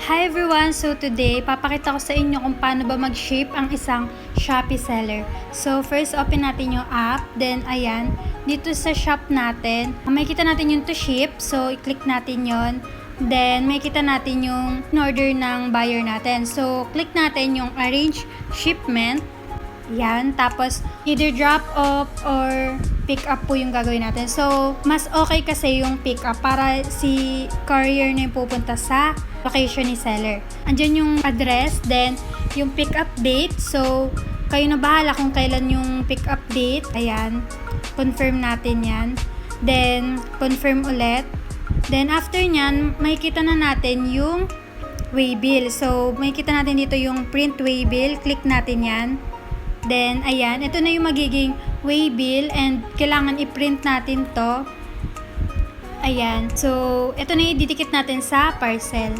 Hi everyone! So today, papakita ko sa inyo kung paano ba mag-ship ang isang Shopee seller. So first, open natin yung app. Then ayan, dito sa shop natin, makikita natin yung to ship. So i-click natin yon. Then makikita natin yung order ng buyer natin. So click natin yung arrange shipment. Yan, tapos either drop off or pick up po yung gagawin natin. So, mas okay kasi yung pick up para si courier na yung pupunta sa location ni seller. Andyan yung address, then yung pick up date. So, kayo na bahala kung kailan yung pick up date. Ayan, confirm natin yan. Then, confirm ulit. Then, after nyan, makikita na natin yung waybill. So, makikita natin dito yung print waybill. Click natin yan. Then, ayan, ito na yung magiging waybill and kailangan i-print natin to. Ayan, so, ito na yung didikit natin sa parcel.